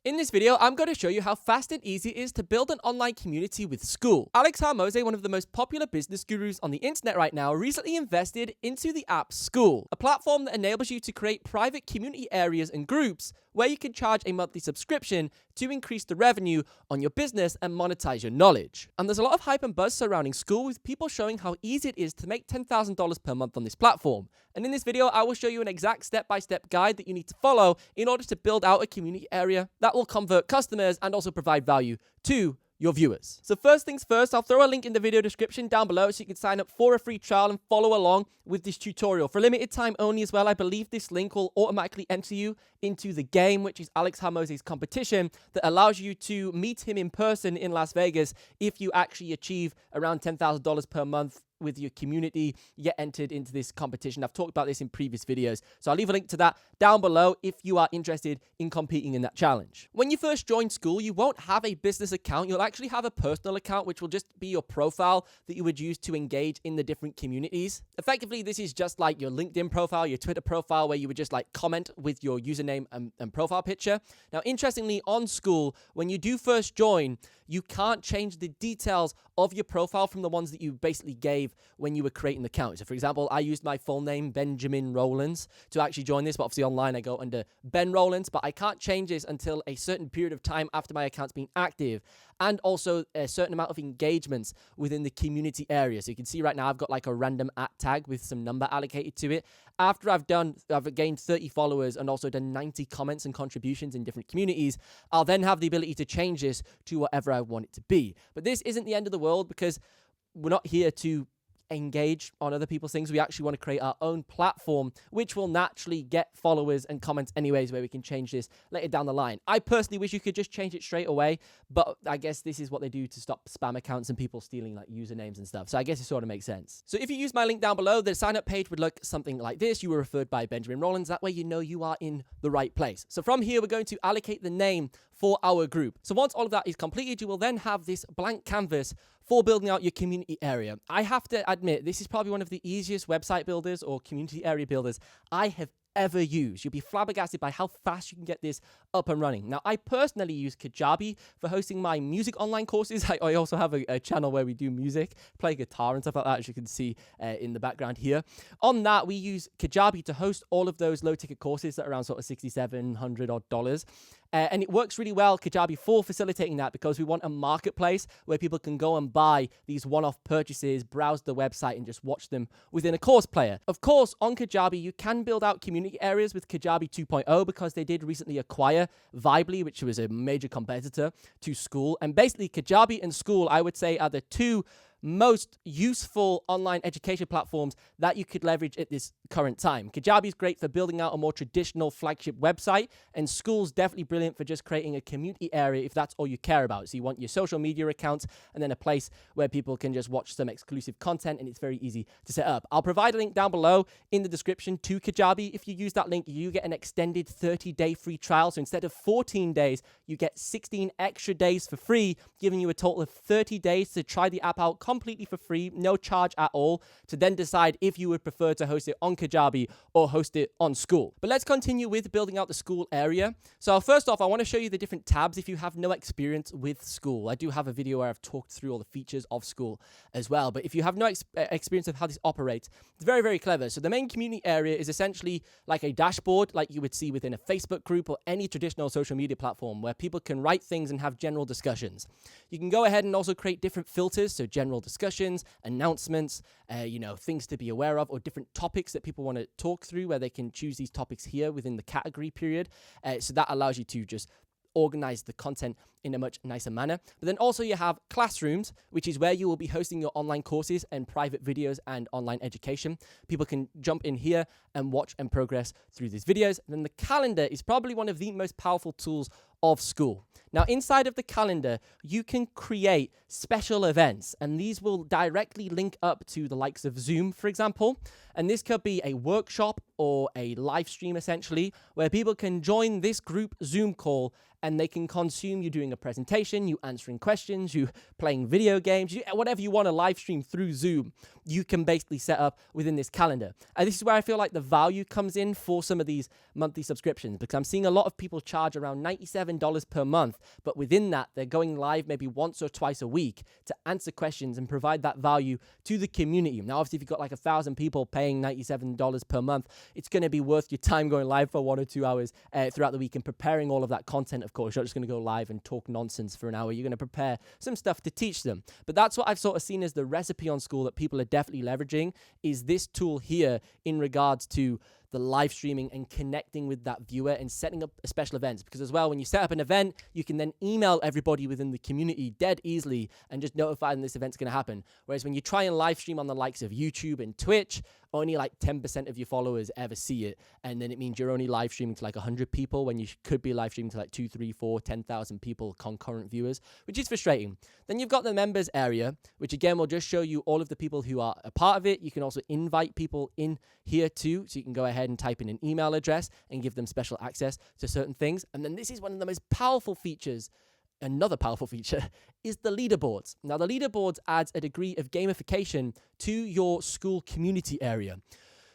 In this video, I'm going to show you how fast and easy it is to build an online community with Skool. Alex Hormozi, one of the most popular business gurus on the internet right now, recently invested into the app Skool, a platform that enables you to create private community areas and groups where you can charge a monthly subscription to increase the revenue on your business and monetize your knowledge. And there's a lot of hype and buzz surrounding Skool, with people showing how easy it is to make $10,000 per month on this platform. And in this video, I will show you an exact step-by-step guide that you need to follow in order to build out a community area that will convert customers and also provide value to your viewers. So first things first, I'll throw a link in the video description down below so you can sign up for a free trial and follow along with this tutorial. For a limited time only as well, I believe this link will automatically enter you into the game, which is Alex Hormozi's competition that allows you to meet him in person in Las Vegas if you actually achieve around $10,000 per month with your community, you get entered into this competition. I've talked about this in previous videos, so I'll leave a link to that down below if you are interested in competing in that challenge. When you first join Skool, you won't have a business account. You'll actually have a personal account, which will just be your profile that you would use to engage in the different communities. Effectively, this is just like your LinkedIn profile, your Twitter profile, where you would just like comment with your username and profile picture. Now, interestingly, on Skool, when you do first join, you can't change the details of your profile from the ones that you basically gave when you were creating the account. So for example, I used my full name, Benjamin Rowlands, to actually join this, but obviously online I go under Ben Rowlands, but I can't change this until a certain period of time after my account's been active, and also a certain amount of engagements within the community area. So you can see right now I've got like a random @ tag with some number allocated to it. After I've gained 30 followers and also done 90 comments and contributions in different communities, I'll then have the ability to change this to whatever I want it to be. But this isn't the end of the world, because we're not here to engage on other people's things. We actually want to create our own platform, which will naturally get followers and comments anyways, where we can change this later down the line. I personally wish you could just change it straight away, but I guess this is what they do to stop spam accounts and people stealing like usernames and stuff. So I guess it sort of makes sense. So if you use my link down below, the sign up page would look something like this. You were referred by Benjamin Rowlands. That way you know you are in the right place. So from here, we're going to allocate the name for our group. So once all of that is completed, you will then have this blank canvas for building out your community area. I have to admit, this is probably one of the easiest website builders or community area builders I have ever used. You'll be flabbergasted by how fast you can get this up and running. Now, I personally use Kajabi for hosting my music online courses. I also have a channel where we do music, play guitar and stuff like that, as you can see in the background here. On that, we use Kajabi to host all of those low-ticket courses that are around sort of $6,700 odd. And it works really well, Kajabi, for facilitating that, because we want a marketplace where people can go and buy these one-off purchases, browse the website, and just watch them within a course player. Of course, on Kajabi, you can build out community areas with Kajabi 2.0, because they did recently acquire Vibely, which was a major competitor to Skool. And basically, Kajabi and Skool, I would say, are the two most useful online education platforms that you could leverage at this current time. Kajabi is great for building out a more traditional flagship website, and Skool's definitely brilliant for just creating a community area if that's all you care about. So you want your social media accounts and then a place where people can just watch some exclusive content, and it's very easy to set up. I'll provide a link down below in the description to Kajabi. If you use that link, you get an extended 30-day free trial. So instead of 14 days, you get 16 extra days for free, giving you a total of 30 days to try the app out completely for free, no charge at all, to then decide if you would prefer to host it on Kajabi or host it on Skool. But let's continue with building out the Skool area. So first off, I want to show you the different tabs if you have no experience with Skool. I do have a video where I've talked through all the features of Skool as well, but if you have no experience of how this operates, it's very, very clever. So the main community area is essentially like a dashboard, like you would see within a Facebook group or any traditional social media platform, where people can write things and have general discussions. You can go ahead and also create different filters, so general discussions, announcements, things to be aware of, or different topics that people want to talk through, where they can choose these topics here within the category period. So that allows you to just organize the content in a much nicer manner. But then also you have classrooms, which is where you will be hosting your online courses and private videos and online education. People can jump in here and watch and progress through these videos. And then the calendar is probably one of the most powerful tools of Skool. Now, inside of the calendar, you can create special events, and these will directly link up to the likes of Zoom, for example. And this could be a workshop or a live stream, essentially, where people can join this group Zoom call and they can consume you doing a presentation, you answering questions, you playing video games, whatever you want to live stream through Zoom, you can basically set up within this calendar. And this is where I feel like the value comes in for some of these monthly subscriptions, because I'm seeing a lot of people charge around $97, $97 per month. But within that, they're going live maybe once or twice a week to answer questions and provide that value to the community. Now, obviously, if you've got like 1,000 people paying $97 per month, it's going to be worth your time going live for 1 or 2 hours throughout the week and preparing all of that content. Of course, you're not just going to go live and talk nonsense for an hour. You're going to prepare some stuff to teach them. But that's what I've sort of seen as the recipe on Skool that people are definitely leveraging, is this tool here in regards to the live streaming and connecting with that viewer and setting up special events. Because as well, when you set up an event, you can then email everybody within the community dead easily and just notify them this event's going to happen. Whereas when you try and live stream on the likes of YouTube and Twitch, only like 10% of your followers ever see it. And then it means you're only live streaming to like 100 people when you could be live streaming to like 2, 3, 4, 10,000 people, concurrent viewers, which is frustrating. Then you've got the members area, which again will just show you all of the people who are a part of it. You can also invite people in here too. So you can go ahead and type in an email address and give them special access to certain things. And then this is one of the most powerful features. Another powerful feature is the leaderboards. Now, the leaderboards adds a degree of gamification to your Skool community area.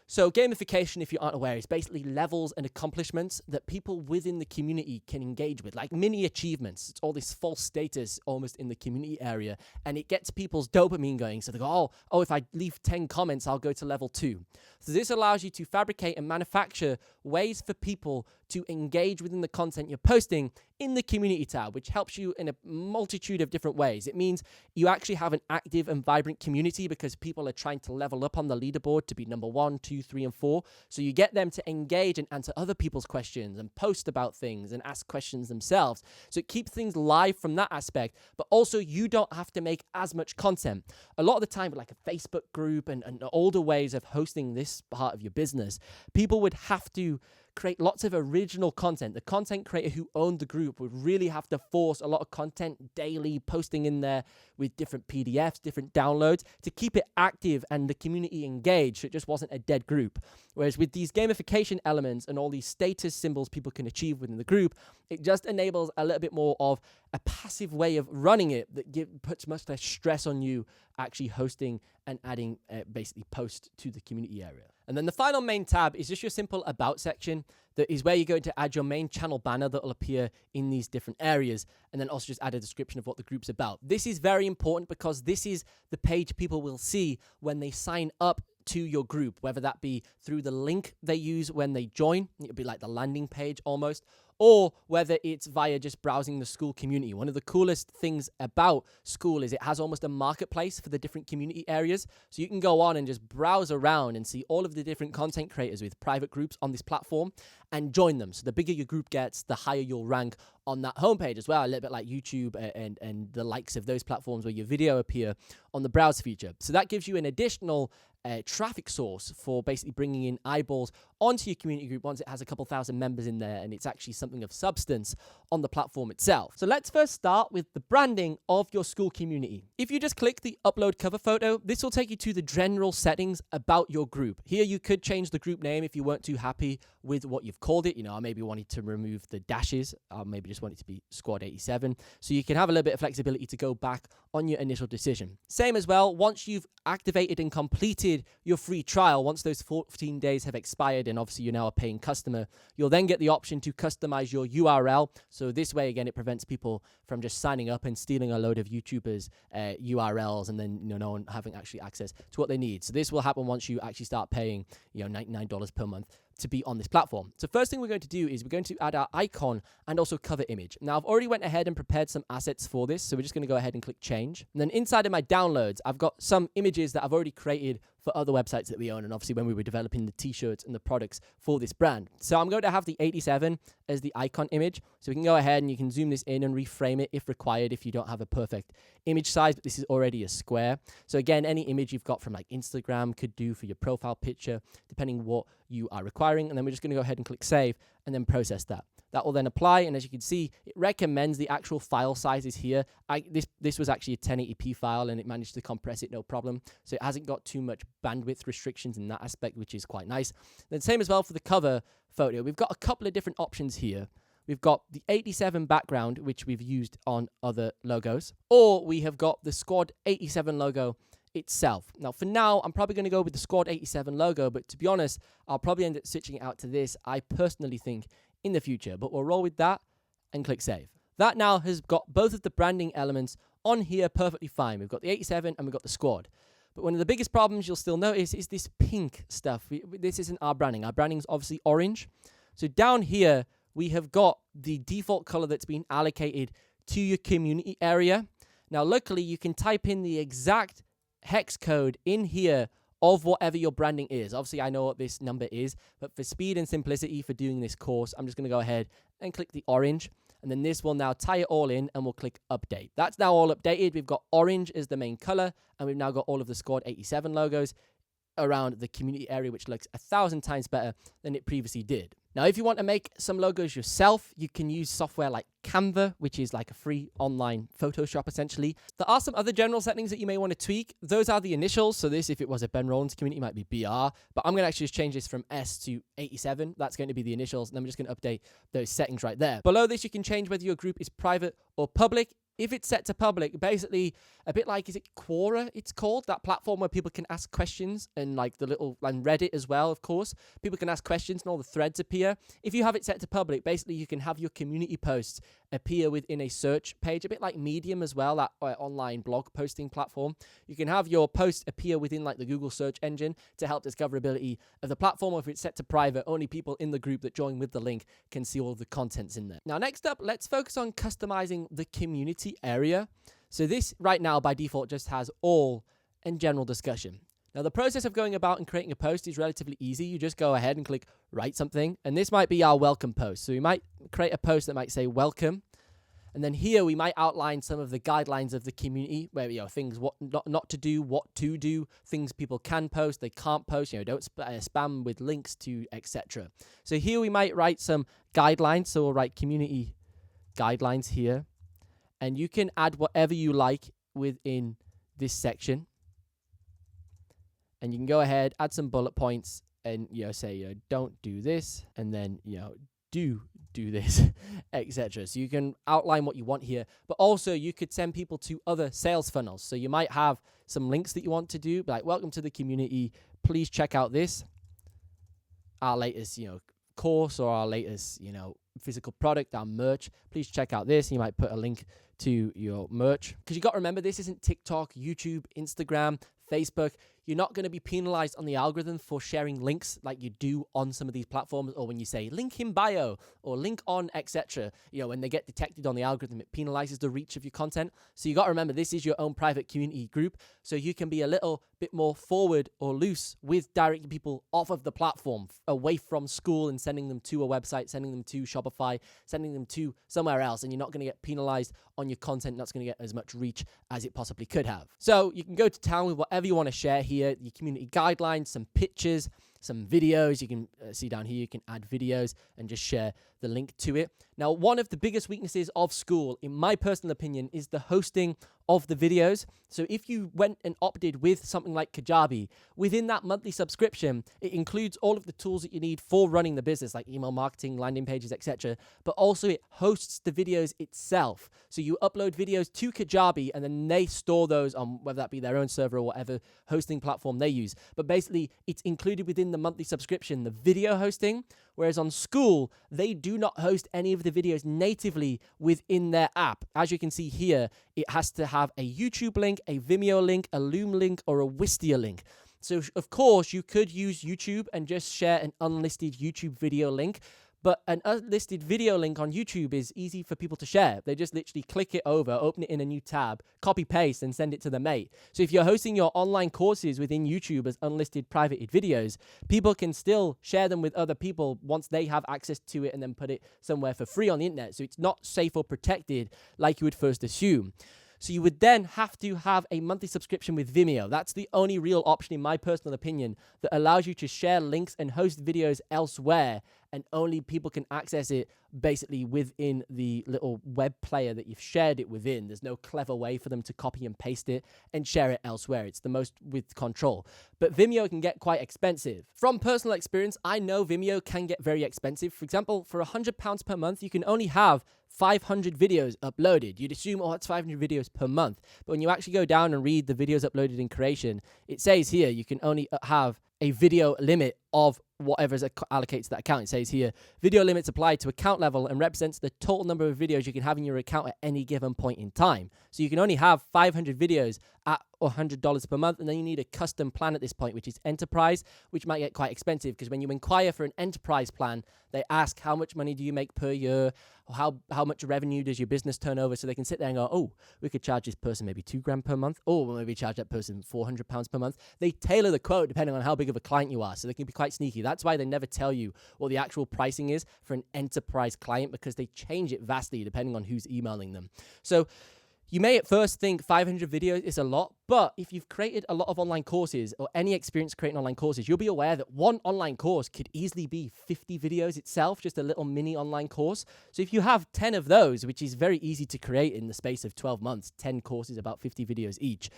So gamification, if you aren't aware, is basically levels and accomplishments that people within the community can engage with, like mini achievements. It's all this false status almost in the community area, and it gets people's dopamine going. So they go, oh, if I leave 10 comments, I'll go to level 2. So this allows you to fabricate and manufacture ways for people to engage within the content you're posting in the community tab, which helps you in a multitude of different ways. It means you actually have an active and vibrant community because people are trying to level up on the leaderboard to be number 1, 2, 3, and 4. So you get them to engage and answer other people's questions and post about things and ask questions themselves. So it keeps things live from that aspect, but also you don't have to make as much content. A lot of the time, like a Facebook group and older ways of hosting this part of your business, people would have to create lots of original content. The content creator who owned the group would really have to force a lot of content daily, posting in there with different PDFs, different downloads to keep it active and the community engaged, so it just wasn't a dead group. Whereas with these gamification elements and all these status symbols people can achieve within the group, it just enables a little bit more of a passive way of running it that puts much less stress on you actually hosting and adding basically posts to the community area. And then the final main tab is just your simple about section. That is where you're going to add your main channel banner that will appear in these different areas, and then also just add a description of what the group's about. This is very important because this is the page people will see when they sign up to your group, whether that be through the link they use when they join, it'll be like the landing page almost, or whether it's via just browsing the Skool community. One of the coolest things about Skool is it has almost a marketplace for the different community areas. So you can go on and just browse around and see all of the different content creators with private groups on this platform and join them. So the bigger your group gets, the higher you'll rank on that homepage as well, a little bit like YouTube and the likes of those platforms where your video appear on the browse feature. So that gives you an additional traffic source for basically bringing in eyeballs onto your community group once it has a couple thousand members in there and it's actually something of substance on the platform itself. So let's first start with the branding of your Skool community. If you just click the upload cover photo, this will take you to the general settings about your group. Here you could change the group name if you weren't too happy with what you've called it. You know, I maybe wanted to remove the dashes. I maybe just want it to be Squad 87. So you can have a little bit of flexibility to go back on your initial decision. Same as well, once you've activated and completed your free trial, once those 14 days have expired and obviously you're now a paying customer, you'll then get the option to customize your URL. So this way, again, it prevents people from just signing up and stealing a load of YouTubers' URLs and then no one having actually access to what they need. So this will happen once you actually start paying $99 per month to be on this platform. So first thing we're going to do is we're going to add our icon and also cover image. Now I've already went ahead and prepared some assets for this, so we're just going to go ahead and click change. And then inside of my downloads, I've got some images that I've already created for other websites that we own, and obviously when we were developing the t-shirts and the products for this brand. So I'm going to have the 87 as the icon image. So we can go ahead and you can zoom this in and reframe it if required if you don't have a perfect image size, but this is already a square. So again, any image you've got from like Instagram could do for your profile picture, depending what you are requiring. And then we're just going to go ahead and click save and then process that. That will then apply, and as you can see, it recommends the actual file sizes here. This was actually a 1080p file, and it managed to compress it no problem. So it hasn't got too much bandwidth restrictions in that aspect, which is quite nice. Then same as well for the cover photo. We've got a couple of different options here. We've got the 87 background, which we've used on other logos, or we have got the Squad 87 logo itself. Now, for now, I'm probably going to go with the Squad 87 logo, but to be honest, I'll probably end up switching it out to this, I personally think, in the future. But we'll roll with that and click save. That now has got both of the branding elements on here perfectly fine. We've got the 87 and we've got the squad. But one of the biggest problems you'll still notice is this pink stuff. This isn't our branding. Our branding is obviously orange. So down here, we have got the default color that's been allocated to your community area. Now, luckily, you can type in the exact hex code in here of whatever your branding is. Obviously, I know what this number is, but for speed and simplicity for doing this course, I'm just going to go ahead and click the orange. And then this will now tie it all in, and we'll click update. That's now all updated. We've got orange as the main color, and we've now got all of the Squad 87 logos around the community area, which looks 1,000 times better than it previously did. Now, if you want to make some logos yourself, you can use software like Canva, which is like a free online Photoshop, essentially. There are some other general settings that you may want to tweak. Those are the initials. So this, if it was a Ben Rollins community, might be BR. But I'm going to actually just change this from S to 87. That's going to be the initials. And I'm just going to update those settings right there. Below this, you can change whether your group is private or public. If it's set to public, basically a bit like, is it Quora it's called? That platform where people can ask questions, and like the little, and Reddit as well, of course. People can ask questions and all the threads appear. If you have it set to public, basically you can have your community posts appear within a search page, a bit like Medium as well, that online blog posting platform. You can have your posts appear within like the Google search engine to help discoverability of the platform. Or if it's set to private, only people in the group that join with the link can see all of the contents in there. Now, next up, let's focus on customizing the community area. So this right now by default just has all and general discussion. Now, the process of going about and creating a post is relatively easy. You just go ahead and click write something, and this might be our welcome post. So we might create a post that might say welcome, and then here we might outline some of the guidelines of the community, where, you know, things what not to do, what to do, things people can post, they can't post, you know, don't spam with links to, etc. So here we might write some guidelines. So we'll write community guidelines here, and you can add whatever you like within this section. And you can go ahead, add some bullet points, and, you know, say, you know, don't do this, and then, you know, do this, etc. So you can outline what you want here, but also you could send people to other sales funnels. So you might have some links that you want to do, like, welcome to the community, please check out this, our latest, you know, course, or our latest, you know, physical product, our merch. Please check out this. You might put a link to your merch, because you got to remember, this isn't TikTok, YouTube, Instagram, Facebook. You're not going to be penalized on the algorithm for sharing links like you do on some of these platforms, or when you say link in bio or link on, etc. You know, when they get detected on the algorithm, it penalizes the reach of your content. So you got to remember, this is your own private community group, so you can be a little bit more forward or loose with directing people off of the platform, away from Skool, and sending them to a website, sending them to Shopify, sending them to somewhere else, and you're not going to get penalized on your content. That's going to get as much reach as it possibly could have. So you can go to town with whatever you want to share here, your community guidelines, some pictures, some videos. You can see down here, you can add videos and just share the link to it. Now, one of the biggest weaknesses of Skool, in my personal opinion, is the hosting of the videos. So if you went and opted with something like Kajabi, within that monthly subscription, it includes all of the tools that you need for running the business, like email marketing, landing pages, etc. But also it hosts the videos itself. So you upload videos to Kajabi, and then they store those on whether that be their own server or whatever hosting platform they use. But basically, it's included within the monthly subscription, the video hosting. Whereas on Skool, they do not host any of the videos natively within their app. As you can see here, it has to have a YouTube link, a Vimeo link, a Loom link, or a Wistia link. So, of course, you could use YouTube and just share an unlisted YouTube video link. But an unlisted video link on YouTube is easy for people to share. They just literally click it over, open it in a new tab, copy paste, and send it to their mate. So if you're hosting your online courses within YouTube as unlisted privated videos, people can still share them with other people once they have access to it, and then put it somewhere for free on the internet. So it's not safe or protected like you would first assume. So you would then have to have a monthly subscription with Vimeo. That's the only real option, in my personal opinion, that allows you to share links and host videos elsewhere, and only people can access it basically within the little web player that you've shared it within. There's no clever way for them to copy and paste it and share it elsewhere. It's the most with control. But Vimeo can get quite expensive. From personal experience, I know Vimeo can get very expensive. For example, for £100 per month, you can only have 500 videos uploaded. You'd assume, oh, it's 500 videos per month. But when you actually go down and read the videos uploaded in creation, it says here you can only have a video limit of whatever's allocated to that account. It says here, video limits apply to account level and represents the total number of videos you can have in your account at any given point in time. So you can only have 500 videos at $100 per month, and then you need a custom plan at this point, which is enterprise, which might get quite expensive, because when you inquire for an enterprise plan, they ask how much money do you make per year, or how much revenue does your business turn over, so they can sit there and go, oh, we could charge this person maybe $2,000 per month, or we'll maybe charge that person £400 per month. They tailor the quote depending on how big of a client you are, so they can be quite sneaky. That's why they never tell you what the actual pricing is for an enterprise client, because they change it vastly depending on who's emailing them. So you may at first think 500 videos is a lot, but if you've created a lot of online courses or any experience creating online courses, you'll be aware that one online course could easily be 50 videos itself, just a little mini online course. So if you have 10 of those, which is very easy to create in the space of 12 months, 10 courses, about 50 videos each,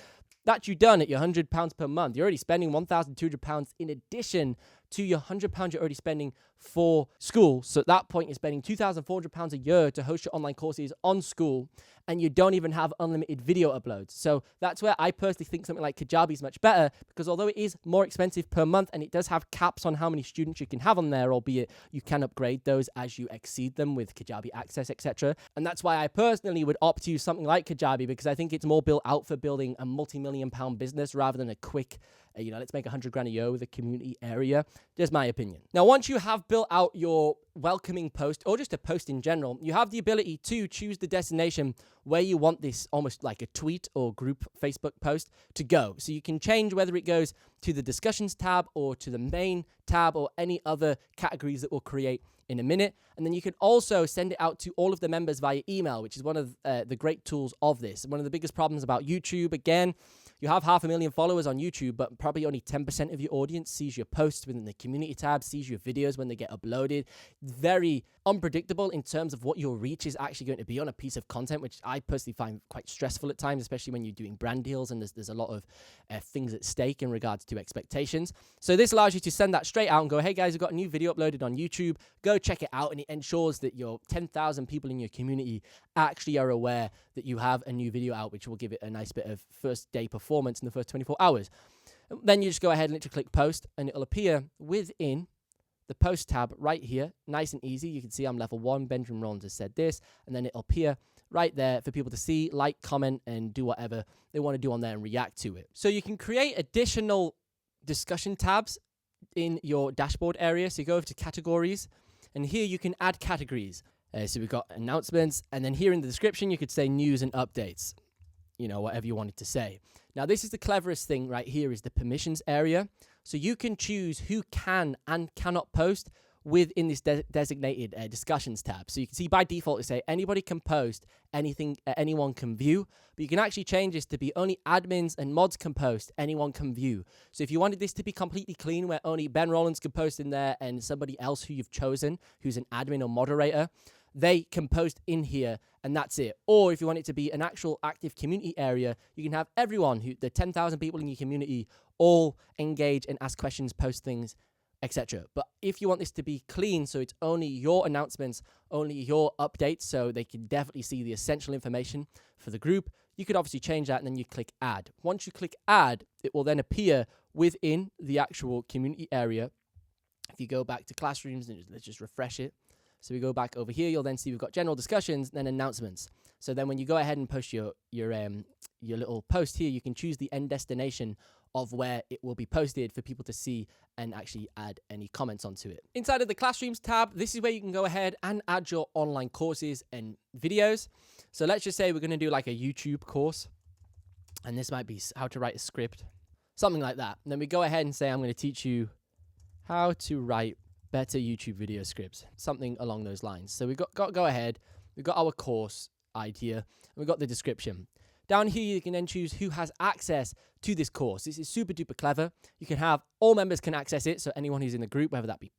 that's you done at your £100 per month. You're already spending £1,200 in addition to your £100 you're already spending for Skool. So at that point, you're spending £2,400 a year to host your online courses on Skool, and you don't even have unlimited video uploads. So that's where I personally think something like Kajabi is much better, because although it is more expensive per month and it does have caps on how many students you can have on there, albeit you can upgrade those as you exceed them with Kajabi Access, etc. And that's why I personally would opt to use something like Kajabi, because I think it's more built out for building a multi-million-pound business rather than a quick, let's make $100,000 a year with a community area. Just my opinion. Now, once you have built out your welcoming post, or just a post in general, you have the ability to choose the destination where you want this, almost like a tweet or group Facebook post, to go. So you can change whether it goes to the discussions tab or to the main tab or any other categories that we'll create in a minute. And then you can also send it out to all of the members via email, which is one of the great tools of this. One of the biggest problems about YouTube, again, you have 500,000 followers on YouTube, but probably only 10% of your audience sees your posts within the community tab, sees your videos when they get uploaded. Very unpredictable in terms of what your reach is actually going to be on a piece of content, which I personally find quite stressful at times, especially when you're doing brand deals and there's a lot of things at stake in regards to expectations. So this allows you to send that straight out and go, hey guys, we've got a new video uploaded on YouTube. Go check it out. And it ensures that your 10,000 people in your community actually are aware that you have a new video out, which will give it a nice bit of first day performance in the first 24 hours. Then you just go ahead and literally click post, and it'll appear within the post tab right here, nice and easy. You can see I'm level 1, Benjamin Rollins has said this, and then it'll appear right there for people to see, like, comment, and do whatever they want to do on there and react to it. So you can create additional discussion tabs in your dashboard area. So you go over to categories, and here you can add categories. So we've got announcements, and then here in the description, you could say news and updates, whatever you wanted to say. Now, this is the cleverest thing right here, is the permissions area. So you can choose who can and cannot post within this designated discussions tab. So you can see by default, it say anybody can post, anything anyone can view, but you can actually change this to be only admins and mods can post, anyone can view. So if you wanted this to be completely clean, where only Ben Rollins can post in there and somebody else who you've chosen, who's an admin or moderator, they can post in here, and that's it. Or if you want it to be an actual active community area, you can have everyone, the 10,000 people in your community, all engage and ask questions, post things, etc. But if you want this to be clean, so it's only your announcements, only your updates, so they can definitely see the essential information for the group, you could obviously change that, and then you click add. Once you click add, it will then appear within the actual community area. If you go back to classrooms, and let's just refresh it. So we go back over here, you'll then see we've got general discussions, then announcements. So then when you go ahead and post your little post here, you can choose the end destination of where it will be posted for people to see and actually add any comments onto it. Inside of the Classrooms tab, this is where you can go ahead and add your online courses and videos. So let's just say we're going to do like a YouTube course, and this might be how to write a script, something like that. And then we go ahead and say, I'm going to teach you how to write better YouTube video scripts, something along those lines. So we've got go ahead, we've got our course idea, and we've got the description. Down here, you can then choose who has access to this course. This is super duper clever. You can have all members can access it, so anyone who's in the group, whether that be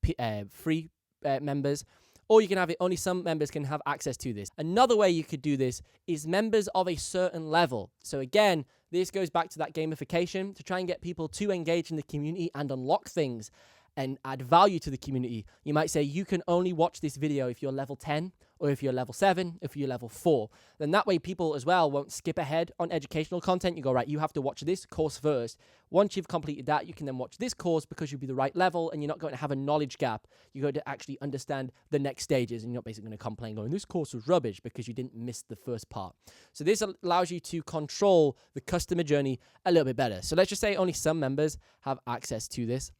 free members, or you can have it only some members can have access to this. Another way you could do this is members of a certain level. So again, this goes back to that gamification to try and get people to engage in the community and unlock things and add value to the community. You might say you can only watch this video if you're level 10, or if you're level 7, if you're level 4. Then that way people as well won't skip ahead on educational content. You go, right, you have to watch this course first. Once you've completed that, you can then watch this course because you'll be the right level and you're not going to have a knowledge gap. You're going to actually understand the next stages and you're not basically going to complain going, this course was rubbish because you didn't miss the first part. So this allows you to control the customer journey a little bit better. So let's just say only some members have access to this.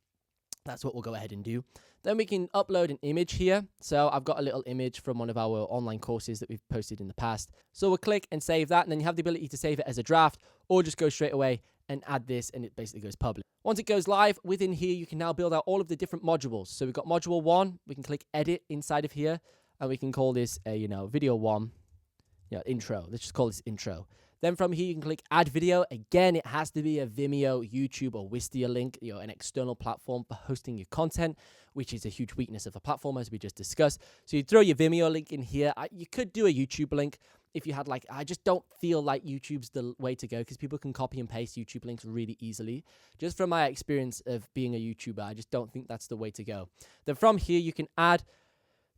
That's what we'll go ahead and do. Then we can upload an image here. So I've got a little image from one of our online courses that we've posted in the past. So we'll click and save that. And then you have the ability to save it as a draft or just go straight away and add this and it basically goes public. Once it goes live, within here, you can now build out all of the different modules. So we've got module 1. We can click edit inside of here and we can call this a, video 1, intro. Let's just call this intro. Then from here, you can click add video. Again, it has to be a Vimeo, YouTube, or Wistia link, an external platform for hosting your content, which is a huge weakness of a platform, as we just discussed. So you throw your Vimeo link in here. You could do a YouTube link if you had I just don't feel like YouTube's the way to go because people can copy and paste YouTube links really easily. Just from my experience of being a YouTuber, I just don't think that's the way to go. Then from here, you can add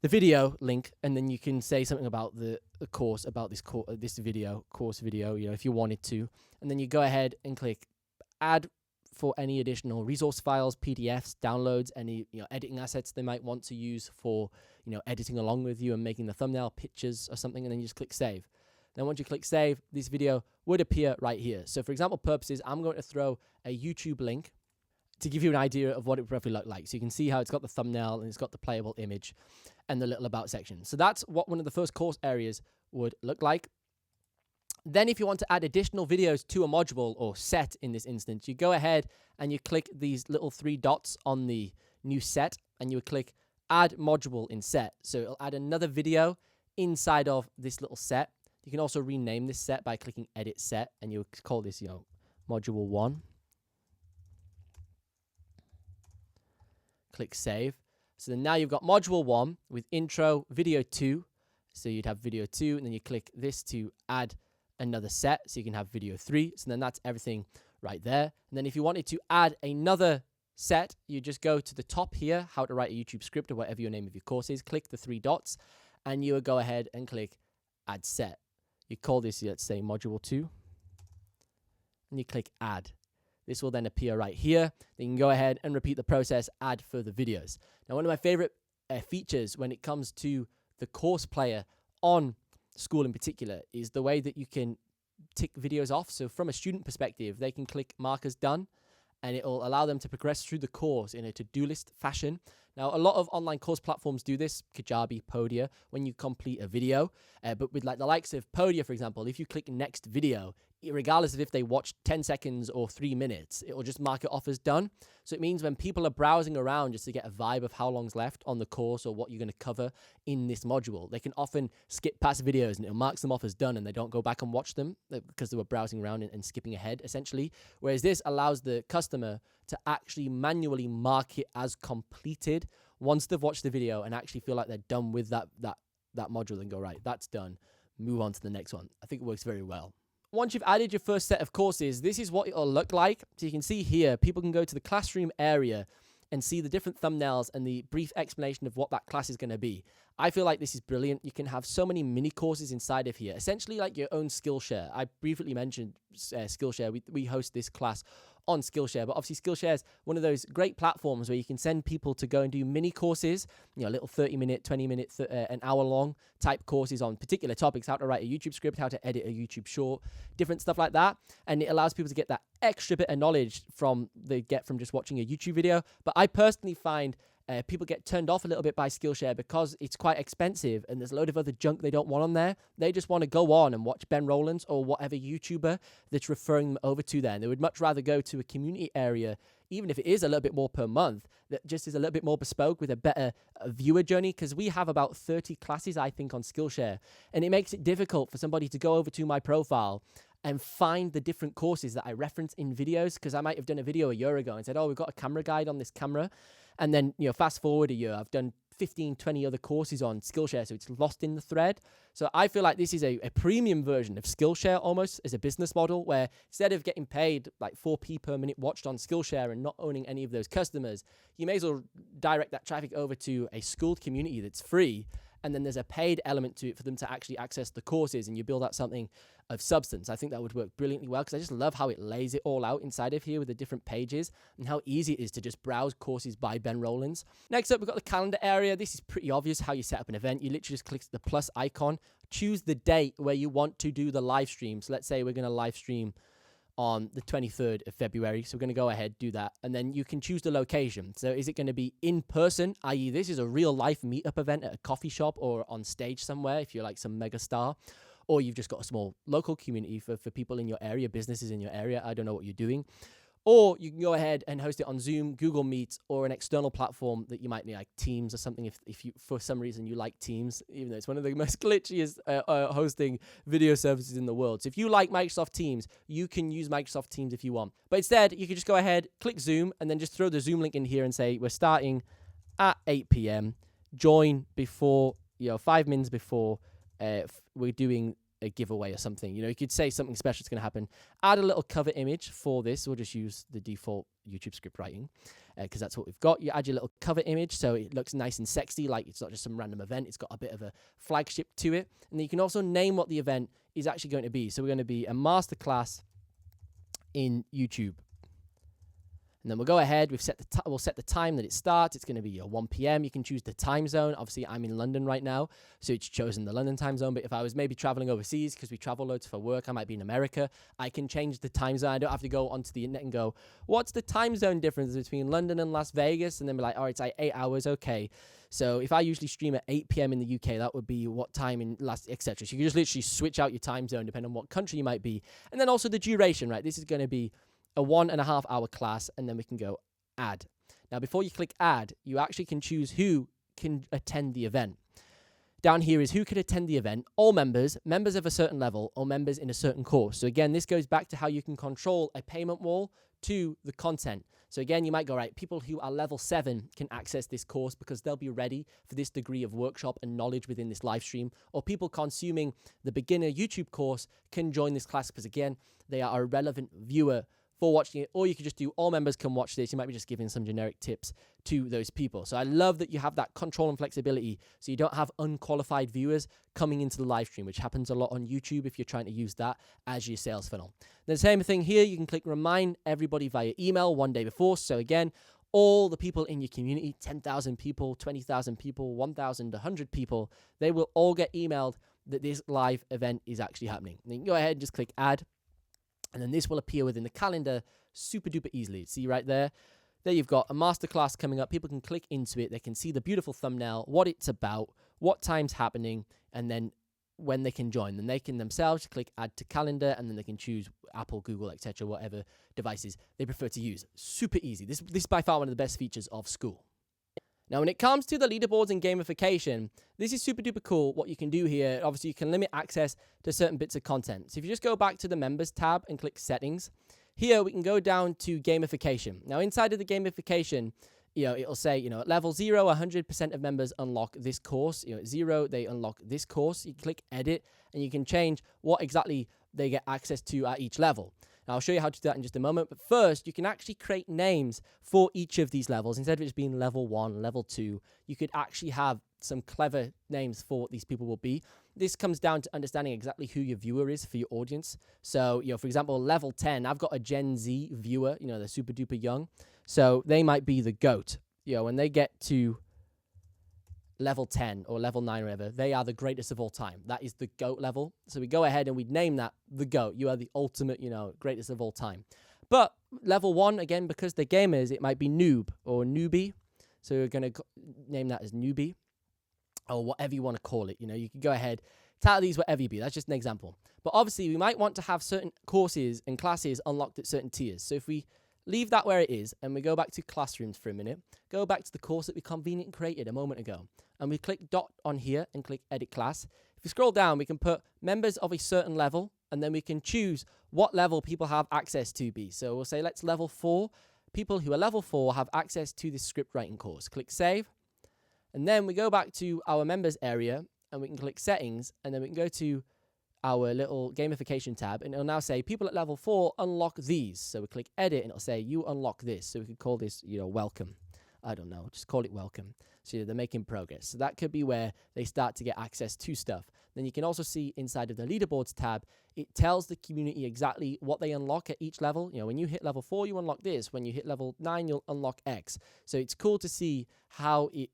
the video link, and then you can say something about the course, about this course video, if you wanted to. And then you go ahead and click add for any additional resource files, PDFs, downloads, any editing assets they might want to use for editing along with you and making the thumbnail, pictures or something, and then you just click save. Then once you click save, this video would appear right here. So for example purposes, I'm going to throw a YouTube link to give you an idea of what it would roughly look like. So you can see how it's got the thumbnail and it's got the playable image and the little about section. So that's what one of the first course areas would look like. Then if you want to add additional videos to a module or set in this instance, you go ahead and you click these little 3 dots on the new set and you would click add module in set. So it'll add another video inside of this little set. You can also rename this set by clicking edit set and you would call this, module 1. Click save. So then now you've got module 1 with intro, video 2. So you'd have video 2 and then you click this to add another set. So you can have video 3. So then that's everything right there. And then if you wanted to add another set, you just go to the top here, how to write a YouTube script or whatever your name of your course is, click the 3 dots and you would go ahead and click add set. You call this, let's say module 2 and you click add. This will then appear right here. Then you can go ahead and repeat the process, add further videos. Now, one of my favorite features when it comes to the course player on Skool in particular is the way that you can tick videos off. So from a student perspective, they can click mark as done and it will allow them to progress through the course in a to-do list fashion. Now, a lot of online course platforms do this, Kajabi, Podia, when you complete a video. But with the likes of Podia, for example, if you click next video, regardless of if they watched 10 seconds or 3 minutes, it will just mark it off as done. So it means when people are browsing around just to get a vibe of how long's left on the course or what you're going to cover in this module, they can often skip past videos and it marks them off as done and they don't go back and watch them because they were browsing around and skipping ahead, essentially. Whereas this allows the customer to actually manually mark it as completed once they've watched the video and actually feel like they're done with that module and go, right, that's done, move on to the next one. I think it works very well. Once you've added your first set of courses, this is what it'll look like. So you can see here, people can go to the classroom area and see the different thumbnails and the brief explanation of what that class is going to be. I feel like this is brilliant. You can have so many mini courses inside of here, essentially like your own Skillshare. I briefly mentioned Skillshare. We host this class on Skillshare, but obviously Skillshare is one of those great platforms where you can send people to go and do mini courses, little 30-minute, 20-minute, an hour-long type courses on particular topics, how to write a YouTube script, how to edit a YouTube short, different stuff like that. And it allows people to get that extra bit of knowledge they get from just watching a YouTube video. But I personally find people get turned off a little bit by Skillshare because it's quite expensive and there's a load of other junk they don't want on there. They just want to go on and watch Ben Rowlands or whatever YouTuber that's referring them over to there. And they would much rather go to a community area, even if it is a little bit more per month, that just is a little bit more bespoke with a better viewer journey. Because we have about 30 classes, I think, on Skillshare. And it makes it difficult for somebody to go over to my profile and find the different courses that I reference in videos, because I might have done a video a year ago and said, oh, we've got a camera guide on this camera. And then, fast forward a year, I've done 15, 20 other courses on Skillshare, so it's lost in the thread. So I feel like this is a premium version of Skillshare almost as a business model, where instead of getting paid like 4p per minute watched on Skillshare and not owning any of those customers, you may as well direct that traffic over to a Skool community that's free and then there's a paid element to it for them to actually access the courses, and you build out something of substance. I think that would work brilliantly well because I just love how it lays it all out inside of here with the different pages and how easy it is to just browse courses by Ben Rowlands. Next up, we've got the calendar area. This is pretty obvious how you set up an event. You literally just click the plus icon, choose the date where you want to do the live stream. So let's say we're going to live stream on the 23rd of February. So we're going to go ahead, do that. And then you can choose the location. So is it going to be in person, i.e. this is a real life meetup event at a coffee shop or on stage somewhere if you're like some mega star, or you've just got a small local community for people in your area, businesses in your area. I don't know what you're doing. Or you can go ahead and host it on Zoom, Google Meet, or an external platform that you might need, like Teams or something, if you, for some reason, you like Teams, even though it's one of the most glitchiest hosting video services in the world. So if you like Microsoft Teams, you can use Microsoft Teams if you want. But instead, you can just go ahead, click Zoom, and then just throw the Zoom link in here and say, we're starting at 8 p.m. Join before, 5 minutes before we're doing a giveaway or something. You could say something special is going to happen. Add a little cover image for this. We'll just use the default YouTube script writing because that's what we've got. You add your little cover image so it looks nice and sexy, like it's not just some random event. It's got a bit of a flagship to it. And then you can also name what the event is actually going to be. So we're going to be a masterclass in YouTube. And then we'll go ahead. We'll set the time that it starts. It's going to be 1 p.m. You can choose the time zone. Obviously, I'm in London right now, so it's chosen the London time zone. But if I was maybe traveling overseas, because we travel loads for work, I might be in America, I can change the time zone. I don't have to go onto the internet and go, what's the time zone difference between London and Las Vegas? And then be like, it's like 8 hours, okay. So if I usually stream at 8 p.m. in the UK, that would be what time in etc. So you can just literally switch out your time zone depending on what country you might be. And then also the duration, right? This is going to be a 1.5 hour class, and then we can go add. Now, before you click add, you actually can choose who can attend the event. Down here is who can attend the event: all members, members of a certain level, or members in a certain course. So again, this goes back to how you can control a payment wall to the content. So again, you might go, right, people who are level 7 can access this course because they'll be ready for this degree of workshop and knowledge within this live stream. Or people consuming the beginner YouTube course can join this class because again, they are a relevant viewer for watching it. Or you could just do all members can watch this. You might be just giving some generic tips to those people. So I love that you have that control and flexibility so you don't have unqualified viewers coming into the live stream, which happens a lot on YouTube if you're trying to use that as your sales funnel. The same thing here, you can click remind everybody via email 1 day before. So again, all the people in your community, 10,000 people, 20,000 people, 1,000, 100 people, they will all get emailed that this live event is actually happening. And you can go ahead and just click add. And then this will appear within the calendar super duper easily. See right there? There you've got a masterclass coming up. People can click into it. They can see the beautiful thumbnail, what it's about, what time's happening, and then when they can join. Then they can themselves click add to calendar, and then they can choose Apple, Google, etc., whatever devices they prefer to use. Super easy. This is by far one of the best features of Skool. Now, when it comes to the leaderboards and gamification, this is super duper cool what you can do here. Obviously, you can limit access to certain bits of content. So if you just go back to the members tab and click settings, here we can go down to gamification. Now, inside of the gamification, it'll say, at level 0, 100% of members unlock this course. At 0, they unlock this course. You click edit, and you can change what exactly they get access to at each level. Now, I'll show you how to do that in just a moment. But first, you can actually create names for each of these levels. Instead of it just being level 1, level 2, you could actually have some clever names for what these people will be. This comes down to understanding exactly who your viewer is for your audience. So, for example, level 10, I've got a Gen Z viewer, they're super duper young. So they might be the GOAT. When they get to level 10 or level 9 or whatever, they are the greatest of all time. That is the GOAT level. So we go ahead and we name that the GOAT. You are the ultimate, greatest of all time. But level 1, again, because they're gamers, it might be noob or newbie. So we're going to name that as newbie or whatever you want to call it. You can go ahead, title these whatever you be. That's just an example. But obviously, we might want to have certain courses and classes unlocked at certain tiers. So if we leave that where it is and we go back to classrooms for a minute, go back to the course that we conveniently created a moment ago, and we click dot on here and click edit class. If we scroll down, we can put members of a certain level, and then we can choose what level people have access to be. So we'll say let's level 4. People who are level 4 have access to this script writing course. Click save. And then we go back to our members area and we can click settings, and then we can go to our little gamification tab, and it'll now say people at level 4 unlock these. So we click edit and it'll say you unlock this. So we could call this, welcome. I don't know, just call it welcome. So they're making progress. So that could be where they start to get access to stuff. Then you can also see inside of the leaderboards tab, it tells the community exactly what they unlock at each level. You know, when you hit level 4, you unlock this. When you hit level 9, you'll unlock X. So it's cool to see how it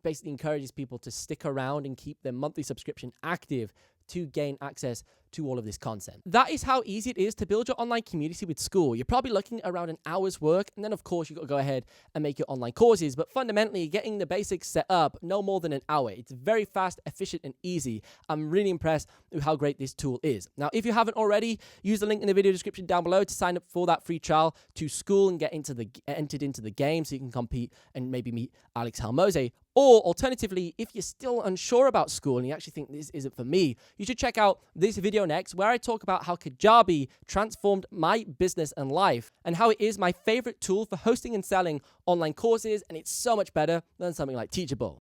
basically encourages people to stick around and keep their monthly subscription active to gain access to all of this content. That is how easy it is to build your online community with Skool. You're probably looking at around an hour's work, and then of course you've got to go ahead and make your online courses, but fundamentally getting the basics set up, no more than an hour. It's very fast, efficient, and easy. I'm really impressed with how great this tool is. Now, if you haven't already, use the link in the video description down below to sign up for that free trial to Skool and get entered into the game so you can compete and maybe meet Alex Halmose. Or alternatively, if you're still unsure about Skool and you actually think this isn't for me, you should check out this video next where I talk about how Kajabi transformed my business and life and how it is my favorite tool for hosting and selling online courses, and it's so much better than something like Teachable.